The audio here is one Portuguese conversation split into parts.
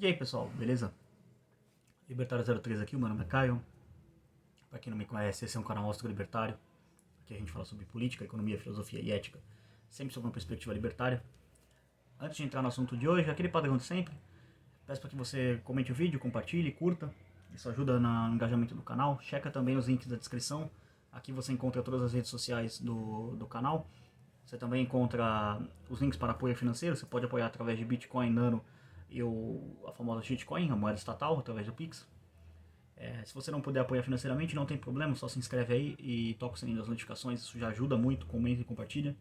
E aí pessoal, beleza? Libertário 03 aqui, o meu nome é Caio. Pra quem não me conhece, esse é um canal Astro Libertário. Aqui a gente fala sobre política, economia, filosofia e ética, sempre sob uma perspectiva libertária. Antes de entrar no assunto de hoje, aquele padrão de sempre, peço para que você comente o vídeo, compartilhe, curta. Isso ajuda no engajamento do canal. Checa também os links da descrição. Aqui você encontra todas as redes sociais do canal. Você também encontra os links para apoio financeiro. Você pode apoiar através de Bitcoin, Nano e a famosa shitcoin, a moeda estatal, através do Pix. Se você não puder apoiar financeiramente, não tem problema, só se inscreve aí e toca o sininho das notificações. Isso já ajuda muito, comenta e compartilha,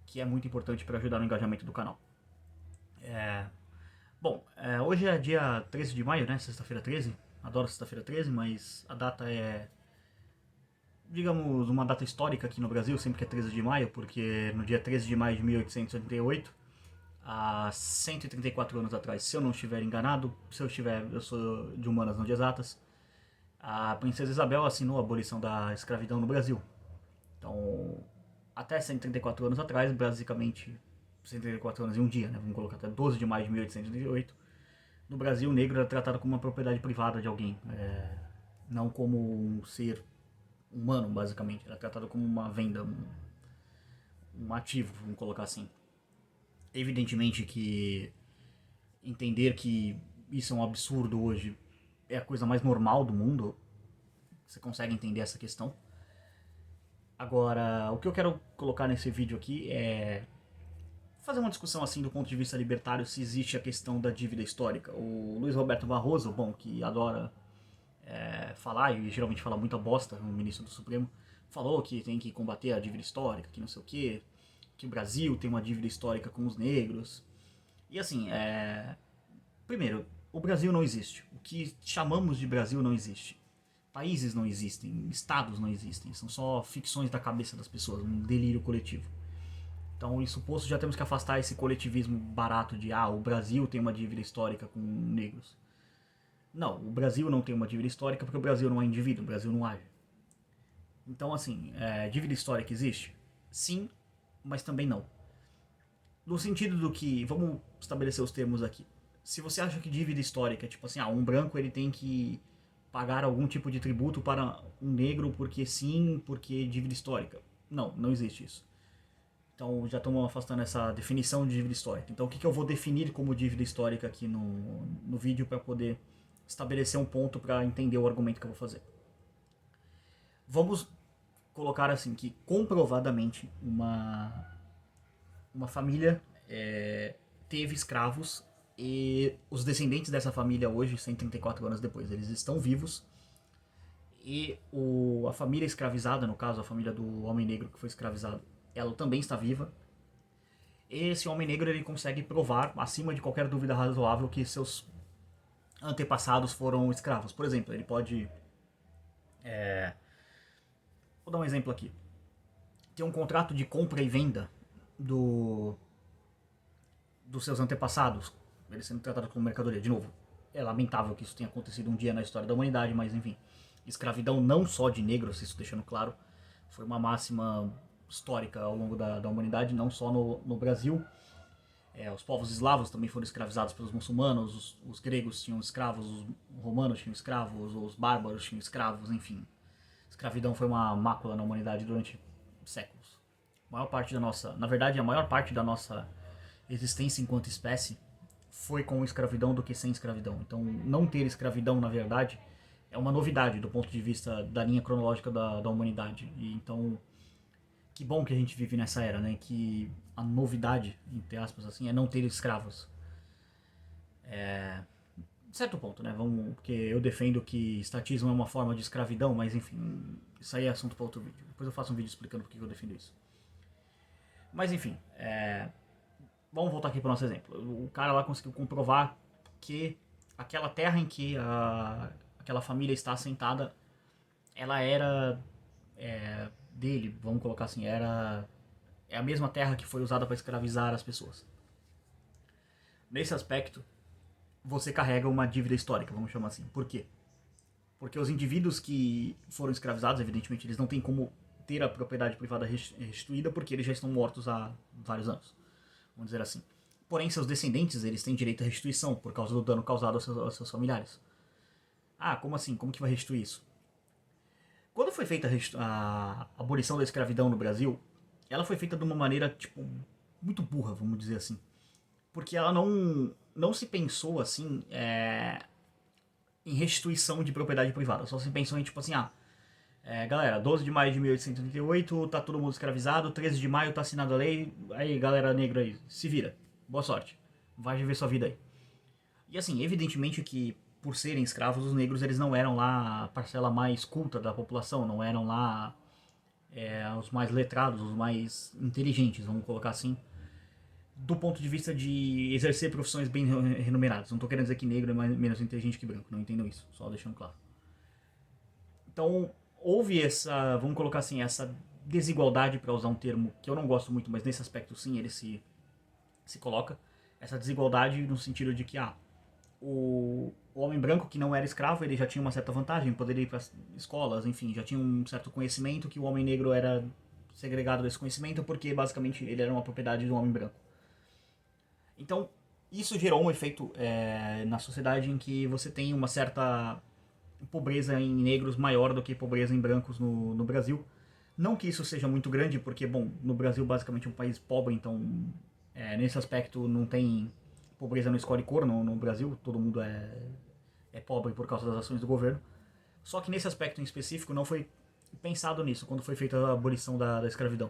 que é muito importante para ajudar no engajamento do canal. Hoje é dia 13 de maio, né? Sexta-feira 13. Adoro sexta-feira 13, mas a data é, digamos, uma data histórica aqui no Brasil, sempre que é 13 de maio, porque no dia 13 de maio de 1888, há 134 anos atrás, se eu não estiver enganado, se eu estiver, eu sou de humanas, não de exatas, a princesa Isabel assinou a abolição da escravidão no Brasil. Então, até 134 anos atrás, basicamente 134 anos e um dia, né? Vamos colocar até 12 de maio de 1888, no Brasil o negro era tratado como uma propriedade privada de alguém, não como um ser humano, basicamente. Era tratado como uma venda, um ativo, vamos colocar assim. Evidentemente que entender que isso é um absurdo hoje é a coisa mais normal do mundo. Você consegue entender essa questão. Agora, o que eu quero colocar nesse vídeo aqui é fazer uma discussão assim do ponto de vista libertário, se existe a questão da dívida histórica. O Luiz Roberto Barroso, bom, que adora falar e geralmente fala muita bosta, o ministro do Supremo, falou que tem que combater a dívida histórica, que não sei o que o Brasil tem uma dívida histórica com os negros. E assim, primeiro, o Brasil não existe. O que chamamos de Brasil não existe. Países não existem, estados não existem, são só ficções da cabeça das pessoas, um delírio coletivo. Então, isso posto, já temos que afastar esse coletivismo barato de o Brasil tem uma dívida histórica com negros. Não, o Brasil não tem uma dívida histórica porque o Brasil não é indivíduo, o Brasil não age. Então, assim, dívida histórica existe? Sim, mas também não. No sentido do que, vamos estabelecer os termos aqui. Se você acha que dívida histórica é tipo assim, um branco ele tem que pagar algum tipo de tributo para um negro porque sim, porque dívida histórica. Não, não existe isso. Então já estamos afastando essa definição de dívida histórica. Então o que eu vou definir como dívida histórica aqui no vídeo para poder estabelecer um ponto para entender o argumento que eu vou fazer. Vamos colocar assim que comprovadamente uma família teve escravos e os descendentes dessa família hoje, 134 anos depois, eles estão vivos e a família escravizada, no caso a família do homem negro que foi escravizado, ela também está viva. Esse homem negro ele consegue provar, acima de qualquer dúvida razoável, que seus antepassados foram escravos. Por exemplo, ele pode... Vou dar um exemplo aqui. Tem um contrato de compra e venda dos seus antepassados, eles sendo tratados como mercadoria. De novo, é lamentável que isso tenha acontecido um dia na história da humanidade, mas enfim. Escravidão não só de negros, isso deixando claro, foi uma máxima histórica ao longo da humanidade, não só no Brasil. Os povos eslavos também foram escravizados pelos muçulmanos, os gregos tinham escravos, os romanos tinham escravos, os bárbaros tinham escravos, enfim. Escravidão foi uma mácula na humanidade durante séculos. A maior parte da nossa, na verdade, a maior parte da nossa existência enquanto espécie foi com escravidão do que sem escravidão. Então, não ter escravidão, na verdade, é uma novidade do ponto de vista da linha cronológica da humanidade. E então, que bom que a gente vive nessa era, né? Que a novidade, entre aspas, assim, é não ter escravos. Certo ponto, né? Porque eu defendo que estatismo é uma forma de escravidão, mas enfim, isso aí é assunto para outro vídeo. Depois eu faço um vídeo explicando por que eu defendo isso. Mas enfim, vamos voltar aqui para o nosso exemplo. O cara lá conseguiu comprovar que aquela terra em que aquela família está assentada, ela era dele, vamos colocar assim, é a mesma terra que foi usada para escravizar as pessoas. Nesse aspecto, você carrega uma dívida histórica, vamos chamar assim. Por quê? Porque os indivíduos que foram escravizados, evidentemente, eles não têm como ter a propriedade privada restituída porque eles já estão mortos há vários anos. Vamos dizer assim. Porém, seus descendentes, eles têm direito à restituição por causa do dano causado aos seus familiares. Ah, como assim? Como que vai restituir isso? Quando foi feita a abolição da escravidão no Brasil, ela foi feita de uma maneira, tipo, muito burra, vamos dizer assim. Porque ela não se pensou, assim, em restituição de propriedade privada. Só se pensou em, tipo assim, galera, 12 de maio de 1838, tá todo mundo escravizado, 13 de maio tá assinada a lei, aí, galera negra aí, se vira. Boa sorte. Vai viver sua vida aí. E assim, evidentemente que por serem escravos, os negros eles não eram lá a parcela mais culta da população, não eram lá os mais letrados, os mais inteligentes, vamos colocar assim, do ponto de vista de exercer profissões bem remuneradas. Não tô querendo dizer que negro é menos inteligente que branco, não entendam isso, só deixando claro. Então, houve essa, vamos colocar assim, essa desigualdade, para usar um termo que eu não gosto muito, mas nesse aspecto sim ele se coloca, essa desigualdade no sentido de que, o homem branco que não era escravo, ele já tinha uma certa vantagem, poderia ir para escolas, enfim, já tinha um certo conhecimento, que o homem negro era segregado desse conhecimento porque basicamente ele era uma propriedade do homem branco. Então, isso gerou um efeito na sociedade em que você tem uma certa pobreza em negros maior do que pobreza em brancos no Brasil. Não que isso seja muito grande, porque, bom, no Brasil basicamente é um país pobre, então nesse aspecto não tem pobreza no escola e cor no Brasil, todo mundo é pobre por causa das ações do governo. Só que nesse aspecto em específico não foi pensado nisso quando foi feita a abolição da escravidão.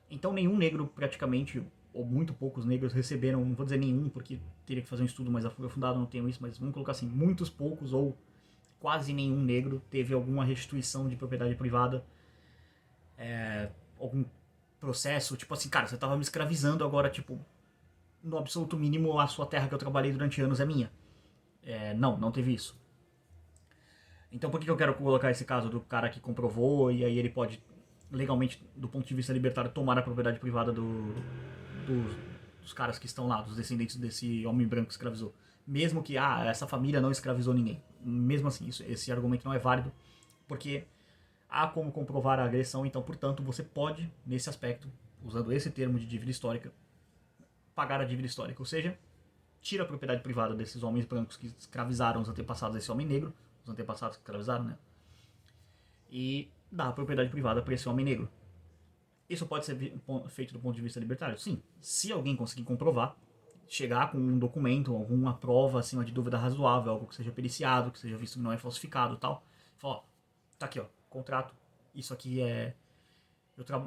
Então nenhum negro praticamente, ou muito poucos negros receberam, não vou dizer nenhum porque teria que fazer um estudo mais aprofundado, não tenho isso, mas vamos colocar assim, muitos poucos ou quase nenhum negro teve alguma restituição de propriedade privada, algum processo, tipo assim, cara, você tava me escravizando, agora, tipo, no absoluto mínimo, a sua terra que eu trabalhei durante anos é minha. Não teve isso. Então por que eu quero colocar esse caso do cara que comprovou e aí ele pode, legalmente, do ponto de vista libertário, tomar a propriedade privada dos caras que estão lá, dos descendentes desse homem branco que escravizou? Mesmo que, essa família não escravizou ninguém. Mesmo assim, esse argumento não é válido, porque há como comprovar a agressão, então, portanto, você pode, nesse aspecto, usando esse termo de dívida histórica, pagar a dívida histórica. Ou seja, tira a propriedade privada desses homens brancos que escravizaram os antepassados desse homem negro, os antepassados que escravizaram, né? E dá a propriedade privada para esse homem negro. Isso pode ser feito do ponto de vista libertário? Sim. Se alguém conseguir comprovar, chegar com um documento, alguma prova acima de dúvida razoável, algo que seja periciado, que seja visto que não é falsificado e tal, fala, ó, tá aqui, ó, contrato, isso aqui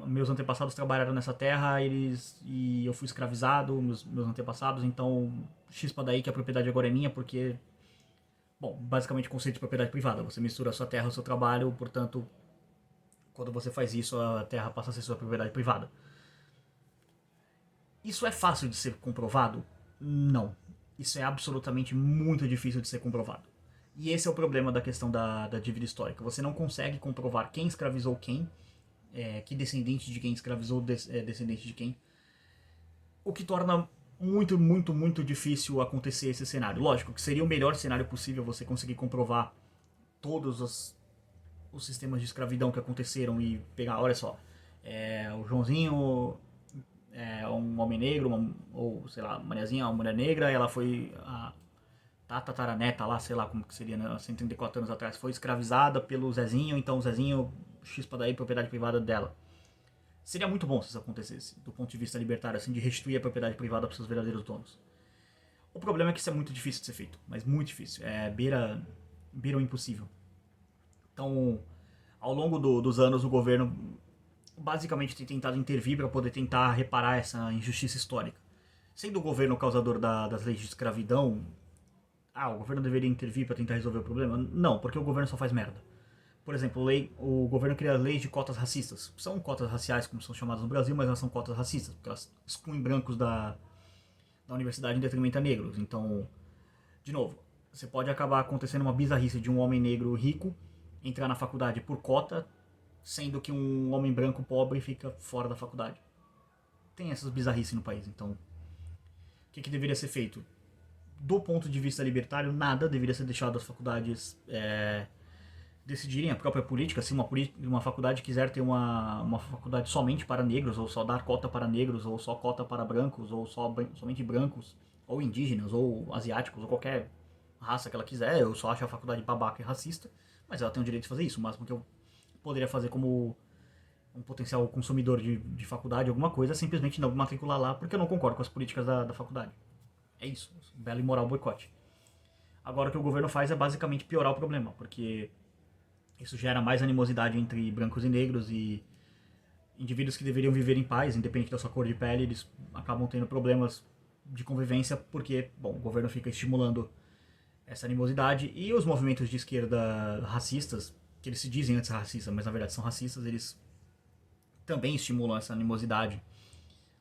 meus antepassados trabalharam nessa terra, e eu fui escravizado, meus antepassados, então chispa daí que a propriedade agora é minha, porque, bom, basicamente o conceito de propriedade privada, você mistura a sua terra ao seu trabalho, portanto, quando você faz isso, a terra passa a ser sua propriedade privada. Isso é fácil de ser comprovado? Não. Isso é absolutamente muito difícil de ser comprovado. E esse é o problema da questão da dívida histórica. Você não consegue comprovar quem escravizou quem, que descendente de quem escravizou descendente de quem, o que torna muito, muito, muito difícil acontecer esse cenário. Lógico que seria o melhor cenário possível você conseguir comprovar todos os sistemas de escravidão que aconteceram e pegar, olha só, o Joãozinho um homem negro, ou sei lá, Mariazinha, uma mulher negra, ela foi a tataraneta lá, sei lá como que seria, né, 134 anos atrás, foi escravizada pelo Zezinho, então o Zezinho chispa daí propriedade privada dela. Seria muito bom se isso acontecesse, do ponto de vista libertário, assim, de restituir a propriedade privada para seus verdadeiros donos. O problema é que isso é muito difícil de ser feito, mas muito difícil, beira o impossível. Então, ao longo dos anos, o governo basicamente tem tentado intervir para poder tentar reparar essa injustiça histórica. Sendo o governo o causador das leis de escravidão, o governo deveria intervir para tentar resolver o problema? Não, porque o governo só faz merda. Por exemplo, o governo cria leis de cotas racistas. São cotas raciais, como são chamadas no Brasil, mas elas são cotas racistas, porque elas excluem brancos da universidade em detrimento a negros. Então, de novo, você pode acabar acontecendo uma bizarrice de um homem negro rico entrar na faculdade por cota, sendo que um homem branco pobre fica fora da faculdade. Tem essas bizarrices no país, então o que deveria ser feito? Do ponto de vista libertário, nada deveria ser deixado às faculdades decidirem a própria política, se uma faculdade quiser ter uma faculdade somente para negros, ou só dar cota para negros, ou só cota para brancos, ou somente brancos, ou indígenas, ou asiáticos, ou qualquer raça que ela quiser, eu só acho a faculdade babaca e racista, mas ela tem o direito de fazer isso. O máximo que eu poderia fazer como um potencial consumidor de faculdade, alguma coisa, é simplesmente não me matricular lá, porque eu não concordo com as políticas da faculdade. É isso, belo e moral boicote. Agora o que o governo faz é basicamente piorar o problema, porque isso gera mais animosidade entre brancos e negros, e indivíduos que deveriam viver em paz, independente da sua cor de pele, eles acabam tendo problemas de convivência porque, bom, o governo fica estimulando essa animosidade, e os movimentos de esquerda racistas, que eles se dizem antes racistas, mas na verdade são racistas, eles também estimulam essa animosidade,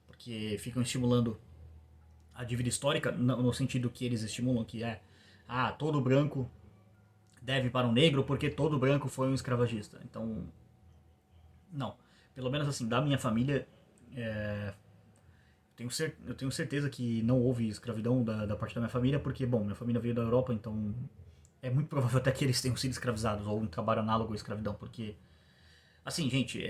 porque ficam estimulando a dívida histórica no sentido que eles estimulam, que é todo branco deve para um negro porque todo branco foi um escravagista. Então, não. Pelo menos assim, da minha família, eu tenho certeza que não houve escravidão da parte da minha família, porque, bom, minha família veio da Europa, então é muito provável até que eles tenham sido escravizados, ou um trabalho análogo à escravidão, porque, assim, gente,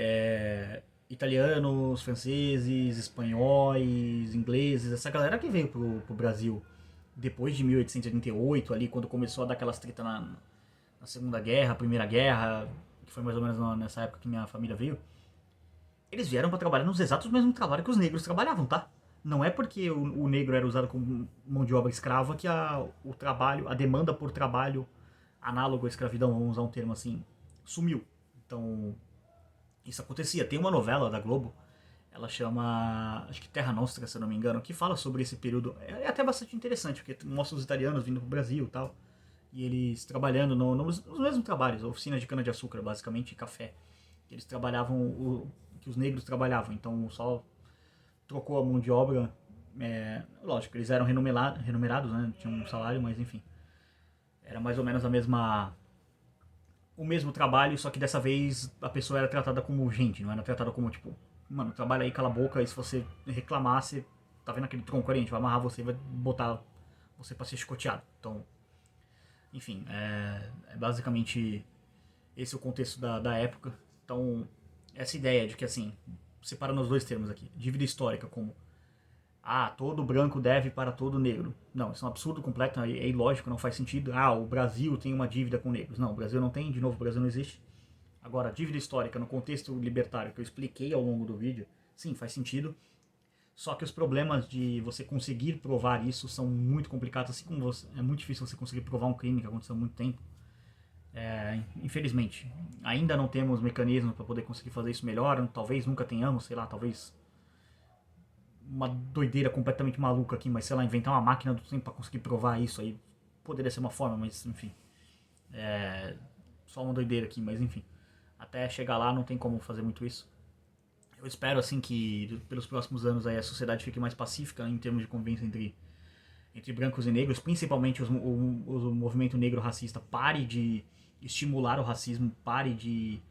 italianos, franceses, espanhóis, ingleses, essa galera que veio pro Brasil depois de 1888, ali, quando começou a dar aquelas treta na Segunda Guerra, Primeira Guerra, que foi mais ou menos nessa época que minha família veio, eles vieram para trabalhar nos exatos mesmos trabalhos que os negros trabalhavam, tá? Não é porque o negro era usado como mão de obra escrava que o trabalho, a demanda por trabalho análogo à escravidão, vamos usar um termo assim, sumiu. Então, isso acontecia. Tem uma novela da Globo, ela chama, acho que Terra Nostra, se eu não me engano, que fala sobre esse período. É até bastante interessante, porque mostra os italianos vindo pro Brasil e tal, e eles trabalhando nos mesmos trabalhos, oficinas de cana-de-açúcar, basicamente, e café. Eles trabalhavam que os negros trabalhavam, então só trocou a mão de obra. Lógico, eles eram remunerados, né? Tinham um salário, mas enfim. Era mais ou menos o mesmo trabalho, só que dessa vez a pessoa era tratada como gente, não era tratada como tipo, mano, trabalha aí, cala a boca, e se você reclamar, você tá vendo aquele tronco ali, a gente vai amarrar você e vai botar você pra ser chicoteado. Então, enfim, é basicamente esse o contexto da época. Então, essa ideia de que, assim, separando os dois termos aqui, dívida histórica como todo branco deve para todo negro. Não, isso é um absurdo completo, é ilógico, não faz sentido. O Brasil tem uma dívida com negros. Não, o Brasil não tem, de novo, o Brasil não existe. Agora, dívida histórica no contexto libertário que eu expliquei ao longo do vídeo, sim, faz sentido. Só que os problemas de você conseguir provar isso são muito complicados, assim como é muito difícil você conseguir provar um crime que aconteceu há muito tempo. Infelizmente, ainda não temos mecanismos para poder conseguir fazer isso melhor. Talvez nunca tenhamos, sei lá, talvez uma doideira completamente maluca aqui, mas sei lá, inventar uma máquina do tempo para conseguir provar isso aí poderia ser uma forma, mas enfim. Só uma doideira aqui, mas enfim. Até chegar lá não tem como fazer muito isso. Eu espero assim que pelos próximos anos aí a sociedade fique mais pacífica em termos de convivência entre brancos e negros, principalmente o movimento negro racista pare de estimular o racismo, pare de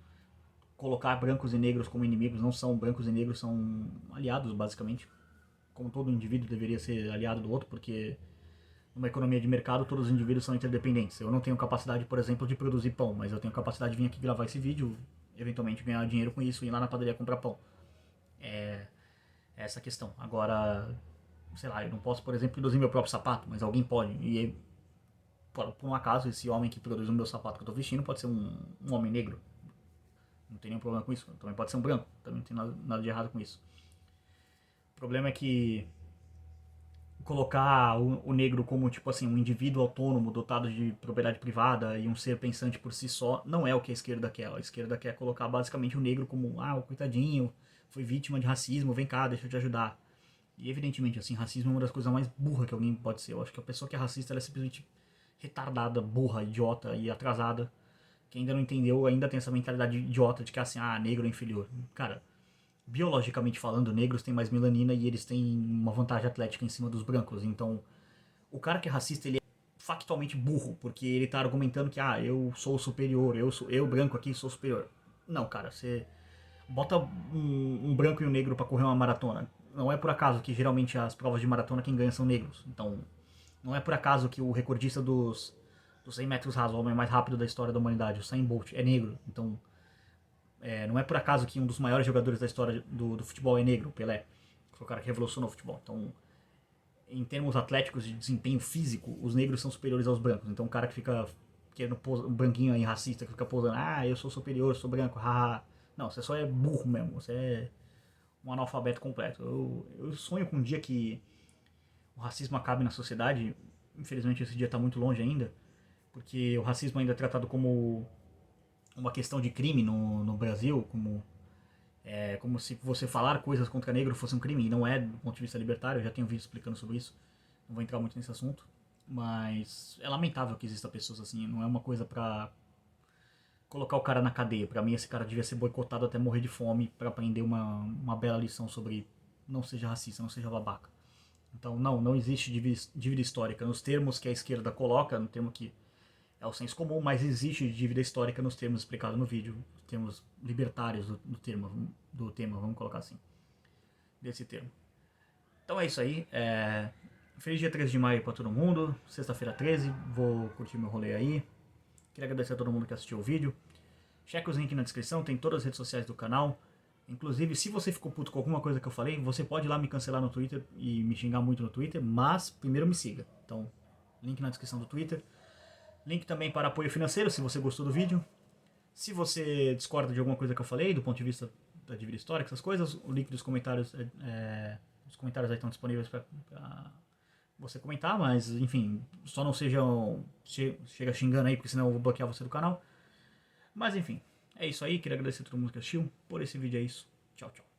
colocar brancos e negros como inimigos. Não são brancos e negros, são aliados basicamente, como todo indivíduo deveria ser aliado do outro, porque numa economia de mercado todos os indivíduos são interdependentes. Eu não tenho capacidade, por exemplo, de produzir pão, mas eu tenho capacidade de vir aqui gravar esse vídeo, eventualmente ganhar dinheiro com isso e ir lá na padaria comprar pão. É essa a questão. Agora, sei lá, eu não posso, por exemplo, produzir meu próprio sapato, mas alguém pode. E por um acaso, esse homem que produz o meu sapato que eu tô vestindo pode ser um homem negro. Não tem nenhum problema com isso. Também pode ser um branco. Também não tem nada de errado com isso. O problema é que colocar o negro como, tipo assim, um indivíduo autônomo, dotado de propriedade privada e um ser pensante por si só, não é o que a esquerda quer. A esquerda quer colocar basicamente o negro como, o coitadinho, foi vítima de racismo, vem cá, deixa eu te ajudar. E evidentemente, assim, racismo é uma das coisas mais burras que alguém pode ser. Eu acho que a pessoa que é racista, ela é simplesmente retardada, burra, idiota e atrasada, que ainda não entendeu, ainda tem essa mentalidade idiota de que assim, negro é inferior. Cara, biologicamente falando, negros têm mais melanina e eles têm uma vantagem atlética em cima dos brancos. Então, o cara que é racista, ele é factualmente burro, porque ele tá argumentando que, eu sou superior, eu branco aqui sou superior. Não, cara, você bota um branco e um negro pra correr uma maratona. Não é por acaso que geralmente as provas de maratona quem ganha são negros. Então, não é por acaso que o recordista dos 100 metros rasos, o homem mais rápido da história da humanidade, o Usain Bolt, é negro. Então, não é por acaso que um dos maiores jogadores da história do futebol é negro, o Pelé. Foi o cara que revolucionou o futebol. Então, em termos atléticos de desempenho físico, os negros são superiores aos brancos. Então, o cara que fica querendo posar, um branquinho aí racista, que fica posando, eu sou superior, sou branco, haha. Não, você só é burro mesmo, você é um analfabeto completo. Eu sonho com um dia que o racismo acabe na sociedade. Infelizmente, esse dia está muito longe ainda, porque o racismo ainda é tratado como uma questão de crime no Brasil, como se você falar coisas contra negro fosse um crime, e não é do ponto de vista libertário. Eu já tenho vídeo explicando sobre isso, não vou entrar muito nesse assunto, mas é lamentável que exista pessoas assim, não é uma coisa pra colocar o cara na cadeia. Pra mim, esse cara devia ser boicotado até morrer de fome pra aprender uma bela lição sobre não seja racista, não seja babaca. Então, não existe dívida histórica nos termos que a esquerda coloca, no termo que é o senso comum, mas existe dívida histórica nos termos explicados no vídeo, nos termos libertários do tema, vamos colocar assim, desse termo. Então é isso aí. Feliz dia 13 de maio pra todo mundo. Sexta-feira 13, vou curtir meu rolê aí. Queria agradecer a todo mundo que assistiu o vídeo. Cheque os links na descrição, tem todas as redes sociais do canal. Inclusive, se você ficou puto com alguma coisa que eu falei, você pode ir lá me cancelar no Twitter e me xingar muito no Twitter, mas primeiro me siga. Então, link na descrição do Twitter. Link também para apoio financeiro, se você gostou do vídeo. Se você discorda de alguma coisa que eu falei, do ponto de vista da dívida histórica, essas coisas, o link dos comentários, os comentários aí estão disponíveis para você comentar, mas enfim, só não chega xingando aí, porque senão eu vou bloquear você do canal. Mas enfim, é isso aí, queria agradecer a todo mundo que assistiu. Por esse vídeo é isso. Tchau, tchau.